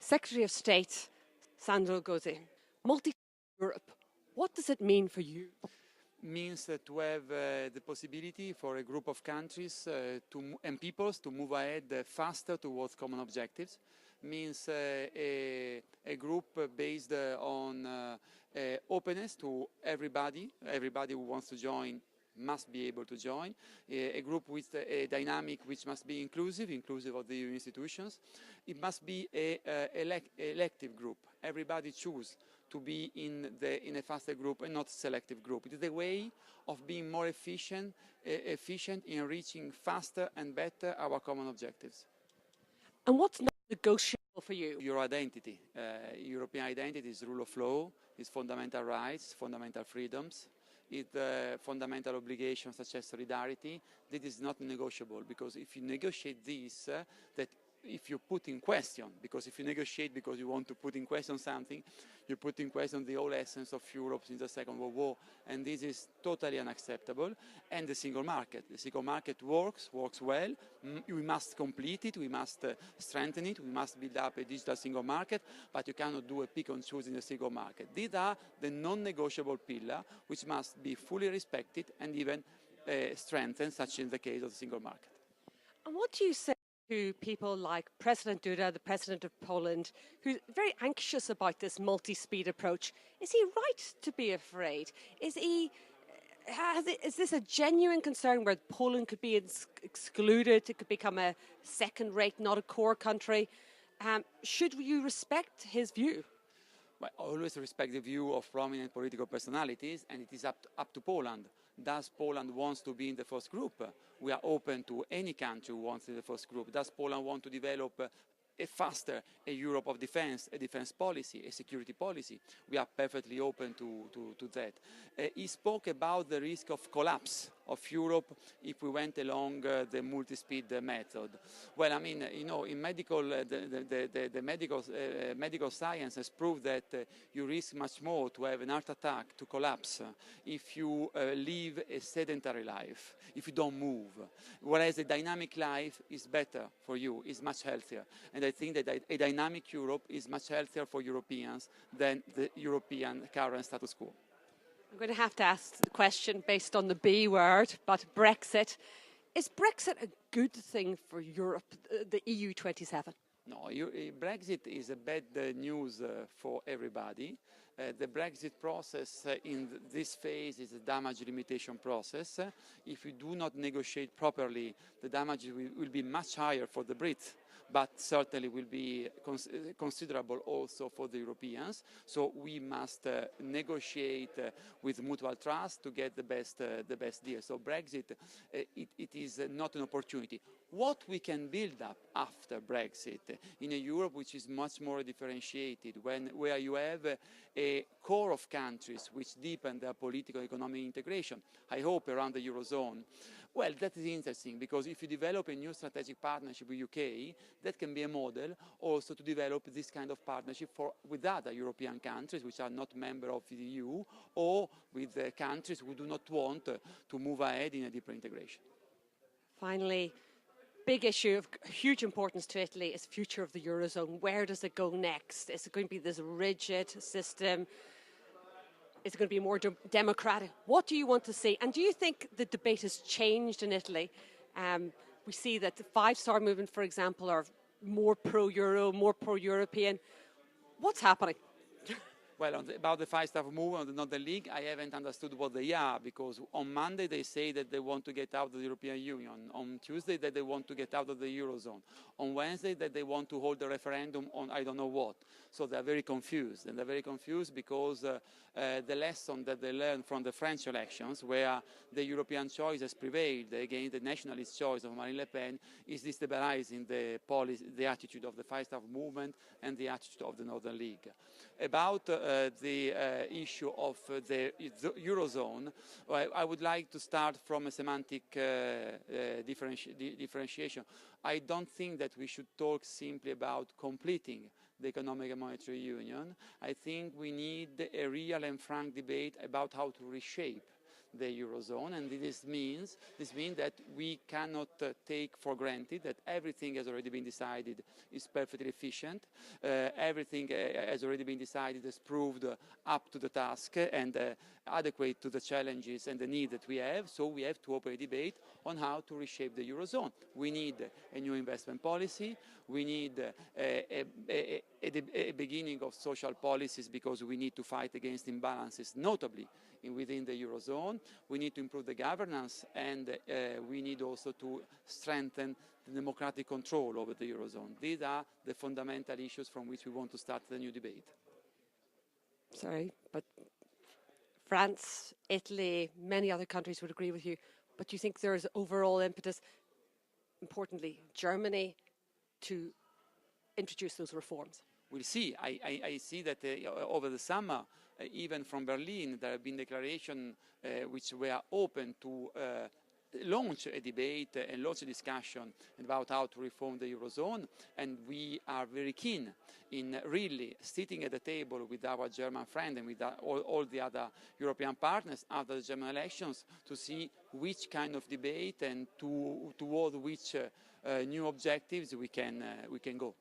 Secretary of State, Sandro Gozi, Multispeed Europe, what does it mean for you? Means to have the possibility for a group of countries and peoples to move ahead faster towards common objectives. Means a group based on openness to everybody. Everybody who wants to join must be able to join. A group with a dynamic which must be inclusive of the EU institutions. It must be an elective group. Everybody choose to be in a faster group and not selective group. It is a way of being more efficient in reaching faster and better our common objectives. And what's not negotiable for you? Your identity. European identity is rule of law, is fundamental rights, fundamental freedoms, it's fundamental obligations such as solidarity. This is not negotiable, because if you negotiate this, that if you put in question, because if you negotiate because you want to put in question something, you put in question the whole essence of Europe since the Second World War, and this is totally unacceptable. And the single market works well. We must complete it, we must strengthen it, we must build up a digital single market, but you cannot do a pick and choose in the single market. These are the non-negotiable pillars which must be fully respected and even strengthened, such in the case of the single market. And what do you say to people like President Duda, the President of Poland, who's very anxious about this multi-speed approach? Is he right to be afraid? Is this a genuine concern where Poland could be excluded, it could become a second-rate, not a core country? Should you respect his view? Well, I always respect the view of prominent political personalities, and it is up to Poland. Does Poland want to be in the first group? We are open to any country who wants in the first group. Does Poland want to develop a Europe of defense, a defense policy, a security policy? We are perfectly open to that. He spoke about the risk of collapse of Europe if we went along the multi-speed method. Well, I mean, you know, in medical, the medical science has proved that you risk much more to have an heart attack, to collapse, if you live a sedentary life, if you don't move. Whereas a dynamic life is better for you, is much healthier. And I think that a dynamic Europe is much healthier for Europeans than the European current status quo. I'm going to have to ask the question based on the B word, but Brexit. Is Brexit a good thing for Europe, the EU 27? No, Brexit is a bad news for everybody. The Brexit process in this phase is a damage limitation process. If we do not negotiate properly, the damage will be much higher for the Brits, but certainly will be considerable also for the Europeans. So we must negotiate with mutual trust to get the best deal. So Brexit, it is not an opportunity. What we can build up after Brexit in a Europe which is much more differentiated, where you have a core of countries which deepen their political and economic integration, I hope around the Eurozone. Well, that is interesting, because if you develop a new strategic partnership with UK, that can be a model also to develop this kind of partnership with other European countries which are not members of the EU, or with countries who do not want to move ahead in a deeper integration. Finally, big issue of huge importance to Italy is the future of the Eurozone. Where does it go next? Is it going to be this rigid system? Is it going to be more democratic? What do you want to see? And do you think the debate has changed in Italy? We see that the five-star movement, for example, are more pro-Euro, more pro-European. What's happening? Well, about the five-star movement, not the League, I haven't understood what they are, because on Monday they say that they want to get out of the European Union. On Tuesday that they want to get out of the Eurozone. On Wednesday that they want to hold a referendum on I don't know what. So they're very confused. And they're very confused because the lesson that they learned from the French elections, where the European choice has prevailed against the nationalist choice of Marine Le Pen, is destabilizing the attitude of the five-star movement and the attitude of the Northern League. About the issue of the Eurozone, I would like to start from a semantic differentiation. I don't think that we should talk simply about completing the economic and monetary union. I think we need a real and frank debate about how to reshape the Eurozone, and this means that we cannot take for granted that everything has already been decided is perfectly efficient, everything has already been decided has proved up to the task and adequate to the challenges and the need that we have, so we have to open a debate on how to reshape the Eurozone. We need a new investment policy, we need a beginning of social policies because we need to fight against imbalances, notably within the Eurozone. We need to improve the governance, and we need also to strengthen the democratic control over the Eurozone. These are the fundamental issues from which we want to start the new debate. Sorry, but France, Italy, many other countries would agree with you, but do you think there is overall impetus, importantly, Germany, to introduce those reforms? We'll see. I see that over the summer, even from Berlin, there have been declarations which were open to launch a debate and launch a discussion about how to reform the Eurozone, and we are very keen in really sitting at the table with our German friend and with all the other European partners after the German elections to see which kind of debate and toward which new objectives we can go.